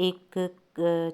1